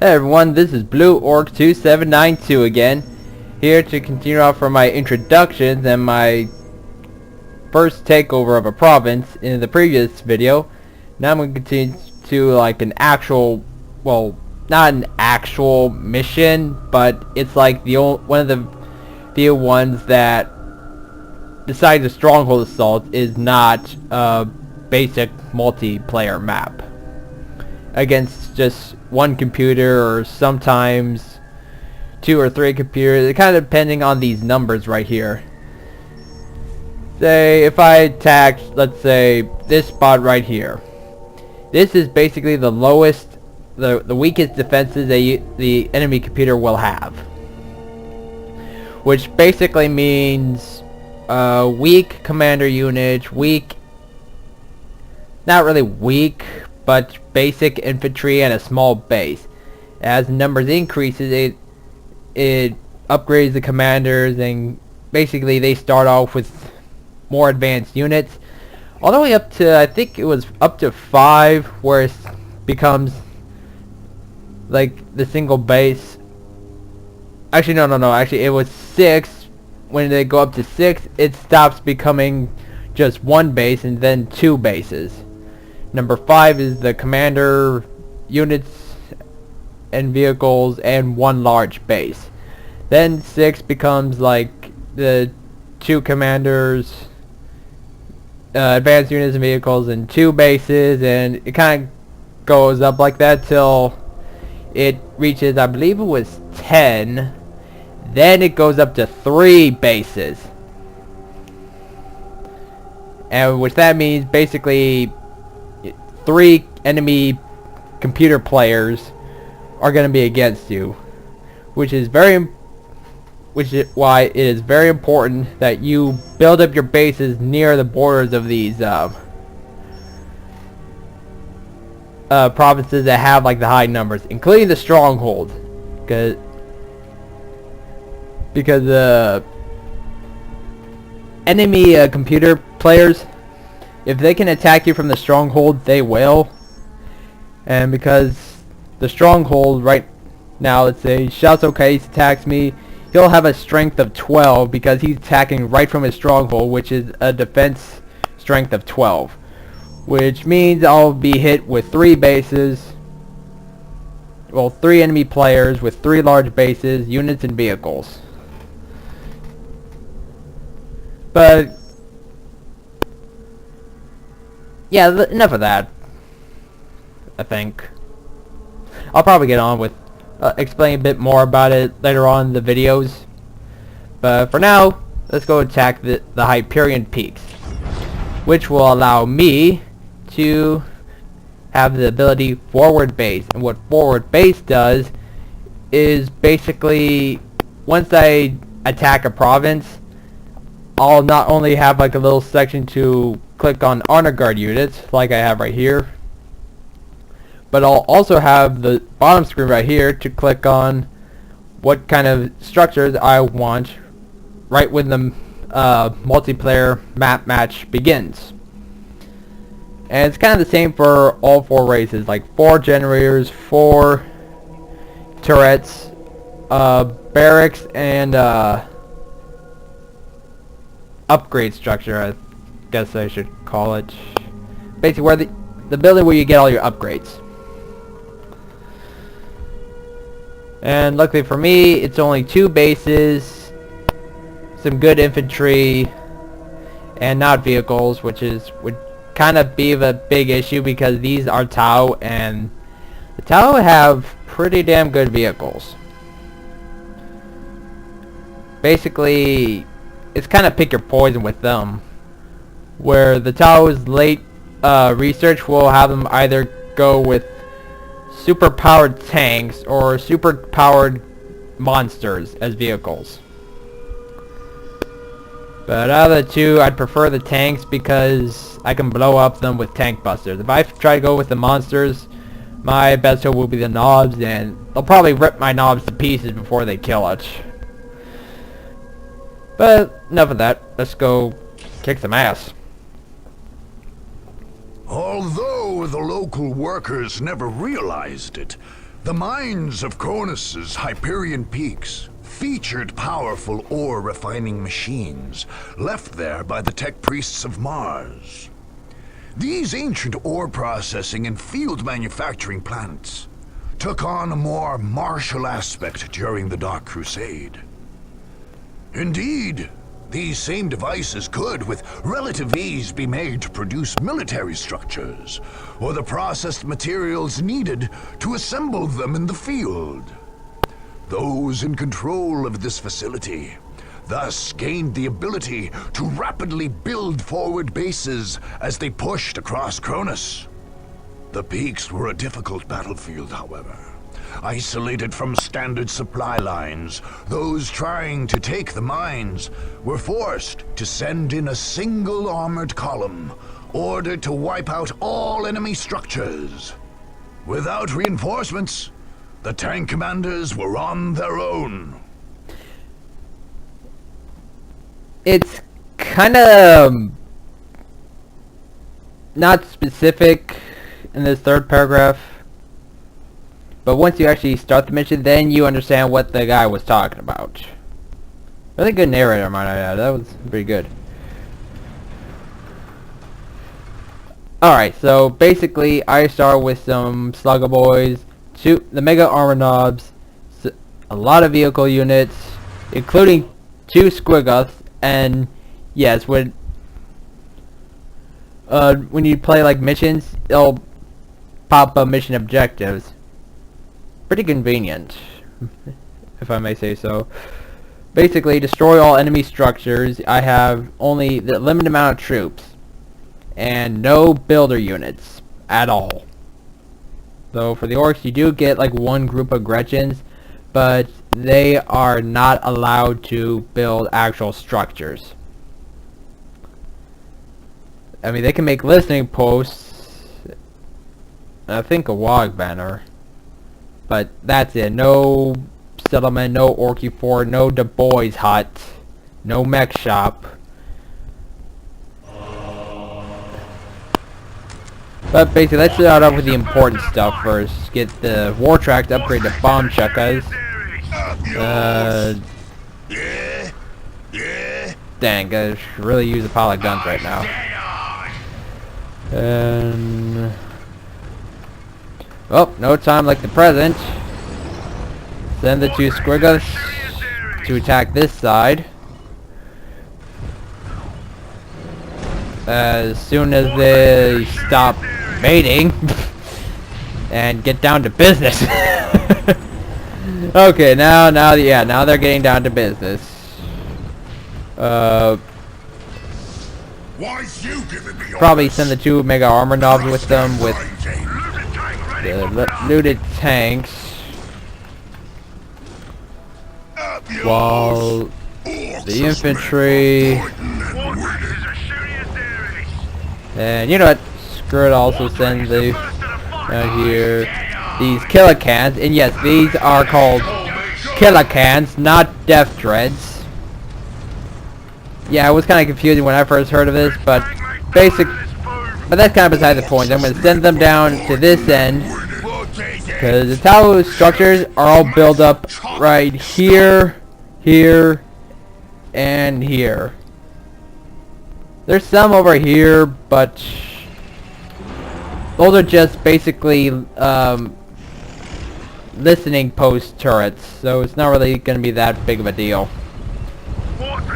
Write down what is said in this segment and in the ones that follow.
Hey everyone, this is Blue Orc 2792 again, here to continue off from my introductions and my first takeover of a province in the previous video. Now I'm going to continue to like an actual, well, not an actual mission, but it's like the one of the few ones that, besides the Stronghold Assault, is not a basic multiplayer map against just one computer, or sometimes 2 or 3 computers, kind of depending on these numbers right here. Say if I attack, let's say, this spot right here, this is basically the lowest, the weakest defenses the enemy computer will have, which basically means weak commander unit, weak, not really weak, but basic infantry and a small base. As the numbers increases, it upgrades the commanders, and basically they start off with more advanced units, all the way up to, I think it was up to 5, where it becomes like the single base. Actually no, actually it was 6. When they go up to 6, it stops becoming just one base and then 2 bases. Number 5 is the commander units and vehicles and 1 large base. Then 6 becomes like the 2 commanders, advanced units and vehicles, and 2 bases, and it kind of goes up like that till it reaches, I believe it was 10. Then it goes up to 3 bases, and which that means basically 3 enemy computer players are going to be against you, which is why it is very important that you build up your bases near the borders of these provinces that have like the high numbers, including the stronghold, because the enemy computer players, if they can attack you from the stronghold, they will. And because the stronghold right now, let's say Shouts Case attacks me, he'll have a strength of 12 because he's attacking right from his stronghold, which is a defense strength of 12. Which means I'll be hit with 3 bases, well, 3 enemy players with 3 large bases, units, and vehicles. But yeah, enough of that. I think I'll probably get on with explaining a bit more about it later on in the videos. But for now, let's go attack the Hyperion peaks, which will allow me to have the ability forward base. And what forward base does is basically, once I attack a province, I'll not only have like a little section to click on honor guard units like I have right here, but I'll also have the bottom screen right here to click on what kind of structures I want right when the multiplayer map match begins. And it's kind of the same for all 4 races, like 4 generators, 4 turrets, barracks, and upgrade structure, I guess I should call it. Basically where the building where you get all your upgrades. And luckily for me, it's only 2 bases, some good infantry, and not vehicles, which would kind of be a big issue because these are TWO, and the TWO have pretty damn good vehicles. Basically, it's kind of pick your poison with them, where the TWO's late research will have them either go with super powered tanks or super powered monsters as vehicles. But out of the 2, I'd prefer the tanks because I can blow up them with tank busters. If I try to go with the monsters, my best hope will be the knobs, and they'll probably rip my knobs to pieces before they kill it. But enough of that, let's go kick some ass. Although the local workers never realized it, The mines of Cronus's Hyperion peaks featured powerful ore refining machines left there by the tech priests of Mars. These ancient ore processing and field manufacturing plants took on a more martial aspect during the Dark Crusade. Indeed, these same devices could, with relative ease, be made to produce military structures, or the processed materials needed to assemble them in the field. Those in control of this facility thus gained the ability to rapidly build forward bases as they pushed across Cronus. The peaks were a difficult battlefield, however. Isolated from standard supply lines, those trying to take the mines were forced to send in a single armored column, ordered to wipe out all enemy structures. Without reinforcements, the tank commanders were on their own. It's kind of not specific in this third paragraph, but once you actually start the mission, then you understand what the guy was talking about. Really good narrator, might I add. That was pretty good. Alright, so basically I start with some Slugger Boys, the Mega Armor Knobs, a lot of vehicle units, including 2 Squiggoths, and yes, when you play like missions, it'll pop up mission objectives. Pretty convenient, if I may say so. Basically, destroy all enemy structures. I have only the limited amount of troops, and no builder units at all. Though for the orcs, you do get like one group of Gretchens, but they are not allowed to build actual structures. I mean, they can make listening posts, and I think a wog banner, but that's it. No settlement, no Orky fort, no Du Bois hut, no mech shop. But basically, let's start off with the important stuff first. Get the war track to upgrade to bomb chuckas. Dang, I should really use a pile of guns right now. And oh, no time like the present. Send the 2 Squiggoths to attack this side. As soon as they stop mating and get down to business. Okay, now they're getting down to business. Probably send the 2 Mega Armor Knobs with them, with the looted tanks, while the infantry, and you know what, screw it, also send the out here these killer cans, and yes, these are called killer cans, not death dreads. Yeah, it was kind of confusing when I first heard of this, but that's kind of beside the point. I'm going to send them down to this end, because the tower structures are all built up right here, here, and here. There's some over here, but those are just basically listening post turrets, so it's not really going to be that big of a deal.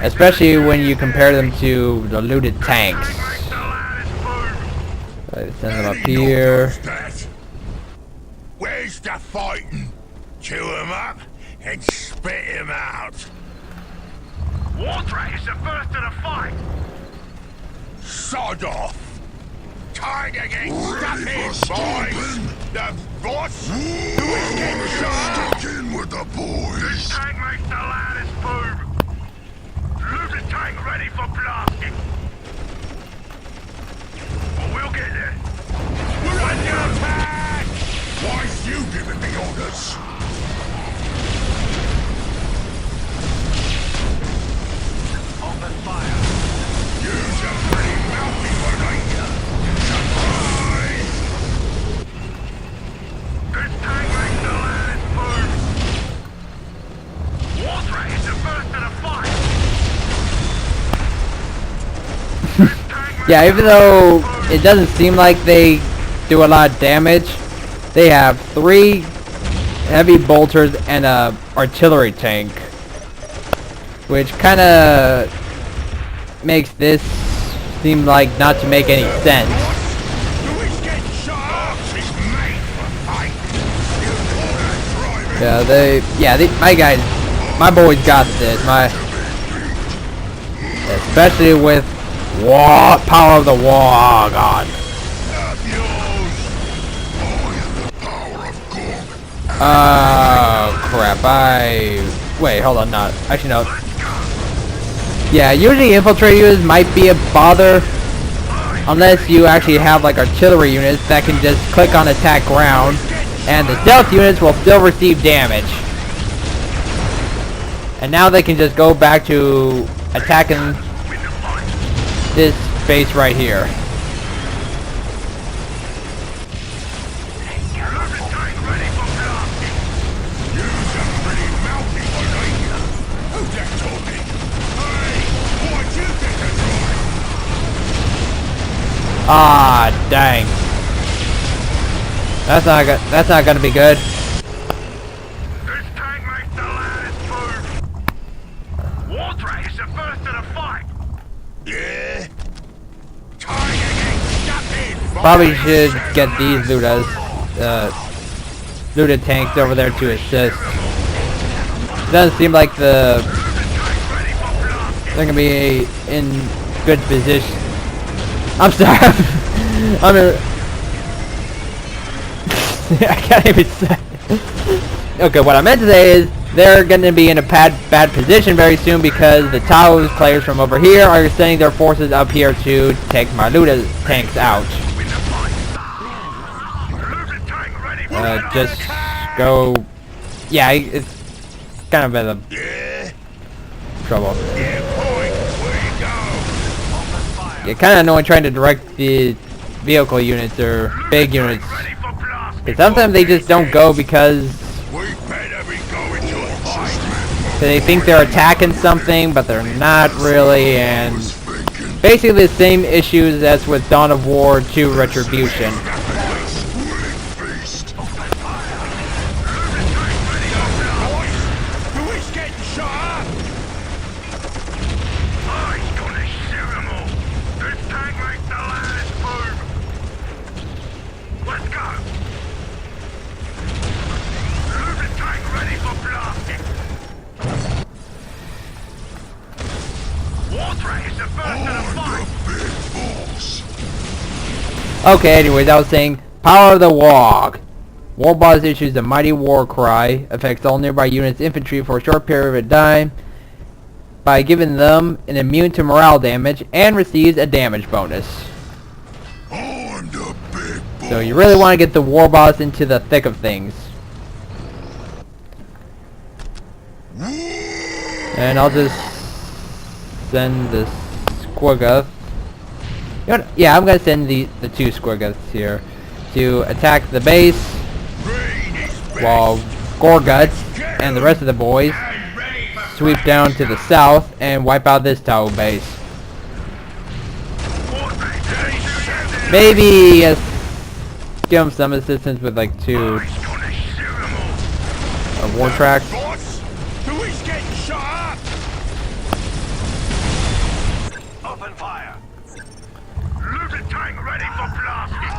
Especially when you compare them to the looted tanks. Send them up here. Where's the fighting? Chew him up and spit him out. Wardrake is the first to the fight. Sod off. Time to get stuck in, boys. The boss who is getting shot. Stick in with the boys. This tank makes the loudest boom. Looted tank ready for blasting. Well, we'll get there. We're under attack! Why's you giving me orders? Open fire. Use a pretty mouthy one, ain't ya? Surprise! This tank makes the Yeah, even though it doesn't seem like they do a lot of damage, they have 3 heavy bolters and a artillery tank, which kind of makes this seem like not to make any sense. My boys got this. Especially with power of the war god. Oh crap! Wait, hold on, not actually no. Yeah, usually infiltrate units might be a bother unless you actually have like artillery units that can just click on attack ground, and the stealth units will still receive damage. And now they can just go back to attacking this base right here. Ah, dang. That's not gonna be good. This tank makes the last move. Water is the first to the fight. Yeah. Probably should get these looted tanks over there to assist. Doesn't seem like they're gonna be in good position. I'm sorry. I can't even say. Okay, what I meant to say is they're going to be in a bad position very soon because the TWO players from over here are sending their forces up here to take my looted tanks out. Just go. Yeah, it's kind of a trouble. Yeah, kind of annoying trying to direct the vehicle units or big units. Because sometimes they just don't go because they think they're attacking something, but they're not really, and basically the same issues as with Dawn of War 2 Retribution. Okay, anyways, I was saying, Power of the Warg. Warboss issues a mighty war cry, affects all nearby units' infantry for a short period of time by giving them an immune to morale damage, and receives a damage bonus. So you really want to get the Warboss into the thick of things. And I'll just send the Squiggoth. You know, yeah, I'm gonna send the 2 Squiggoths here to attack the base, while Gorguts and the rest of the boys sweep down to the south and wipe out this TWO base. Maybe give them some assistance with like 2 war tracks. Open fire. Looted tank ready for blasting.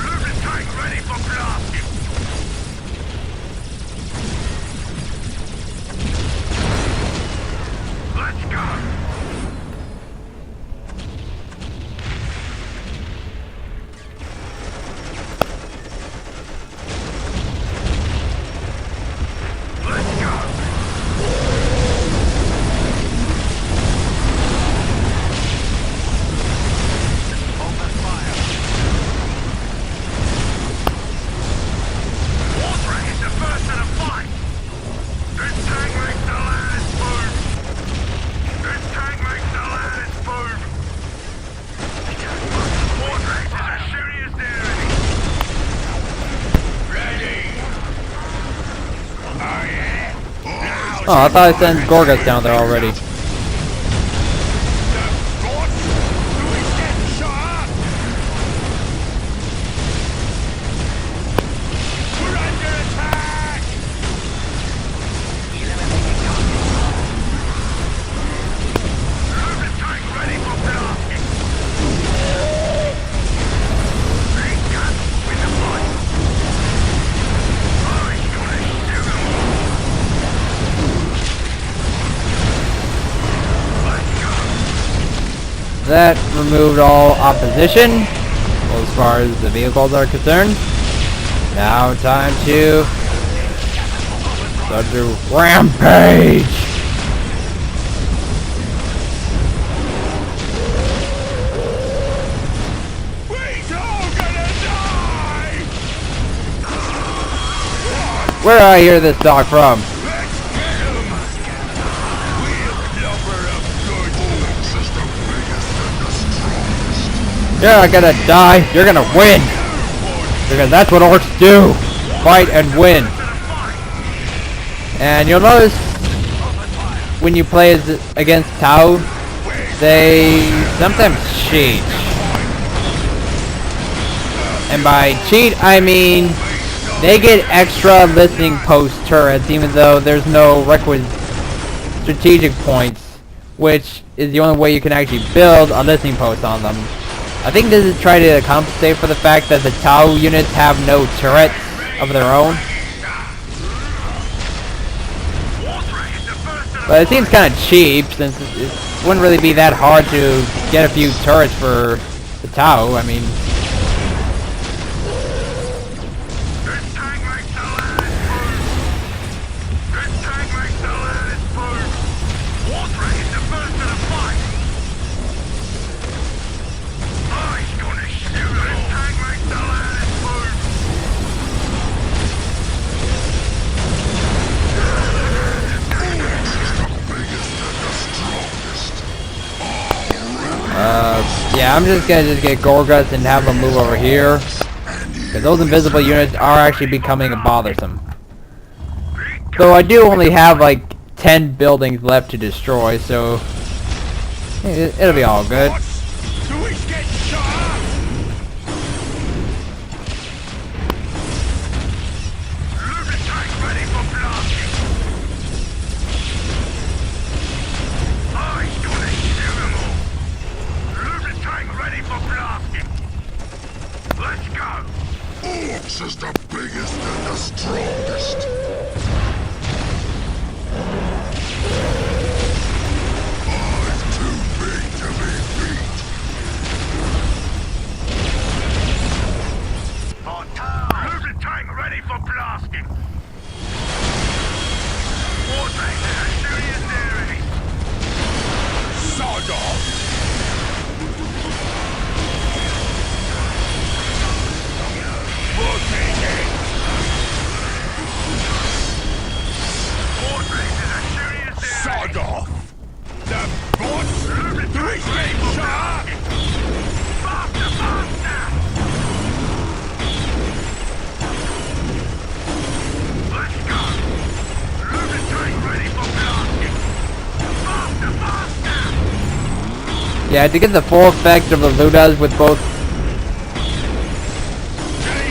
Looted tank ready for blasting. Let's go. Oh, I thought I sent Gorguts down there already. that removed all opposition, well, as far as the vehicles are concerned. Now time to start to rampage! Where do I hear this dog from? You're not gonna die, you're gonna win! Because that's what orcs do! Fight and win! And you'll notice when you play against TWO, they sometimes cheat. And by cheat, I mean they get extra listening post turrets even though there's no requisite strategic points, which is the only way you can actually build a listening post on them. I think this is trying to compensate for the fact that the TWO units have no turrets of their own. But it seems kind of cheap since it wouldn't really be that hard to get a few turrets for the TWO. I mean, yeah, I'm just gonna get Gorguts and have them move over here, because those invisible units are actually becoming bothersome. Though I do only have like 10 buildings left to destroy, so it'll be all good. Is the biggest and the strongest. I'm too big to be beat. Move the tank ready for blasting. War tank is as serious enemy. Sod off. Sod off! The boss! Three shot! Faster, faster! Let's go! Move the tank ready for blasting! Faster, faster! Yeah, to get the full effect of the Ludas with both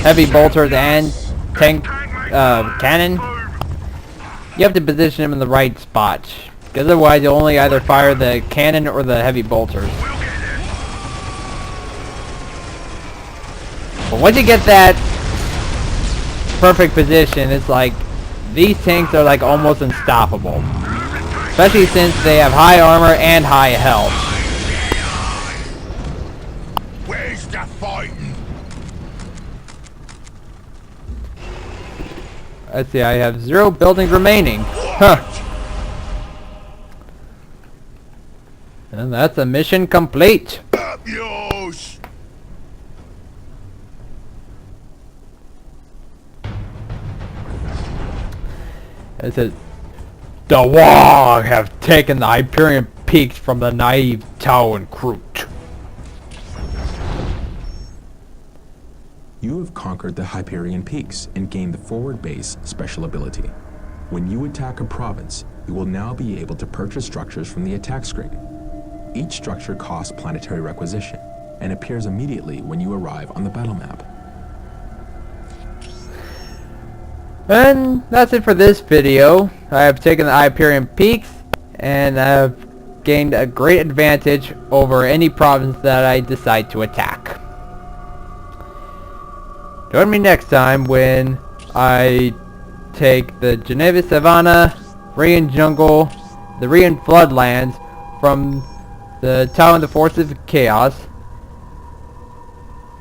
heavy bolters and tank cannon, you have to position them in the right spot, because otherwise you'll only either fire the cannon or the heavy bolters. But once you get that perfect position, it's like these tanks are like almost unstoppable, especially since they have high armor and high health. Where's the fighting? Let's see, I have 0 buildings remaining. Huh. And that's a mission complete. Up yours! It says, the Wog have taken the Hyperion peaks from the naive TWO and Kroot. You have conquered the Hyperion peaks and gained the forward base special ability. When you attack a province, you will now be able to purchase structures from the attack screen. Each structure costs planetary requisition and appears immediately when you arrive on the battle map. And that's it for this video. I have taken the Hyperion peaks and I have gained a great advantage over any province that I decide to attack. Join me next time when I take the Geneva Savannah, Rian Jungle, the Rian Floodlands from the Tower and the Forces of Chaos.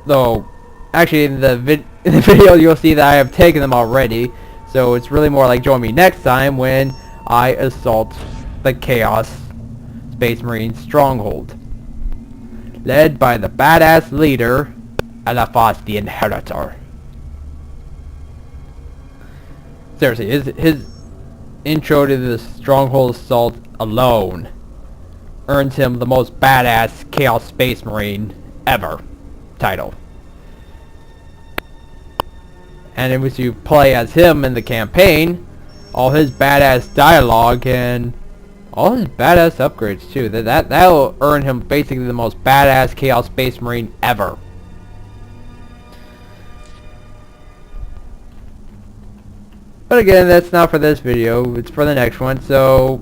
Though, actually in the video you'll see that I have taken them already, so it's really more like join me next time when I assault the Chaos Space Marine stronghold, led by the badass leader, Alafas the Inheritor. Seriously, his intro to the stronghold assault alone earns him the most badass Chaos Space Marine ever title. And if you play as him in the campaign, all his badass dialogue and all his badass upgrades too, that'll earn him basically the most badass Chaos Space Marine ever. But again, that's not for this video, it's for the next one, so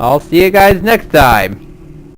I'll see you guys next time.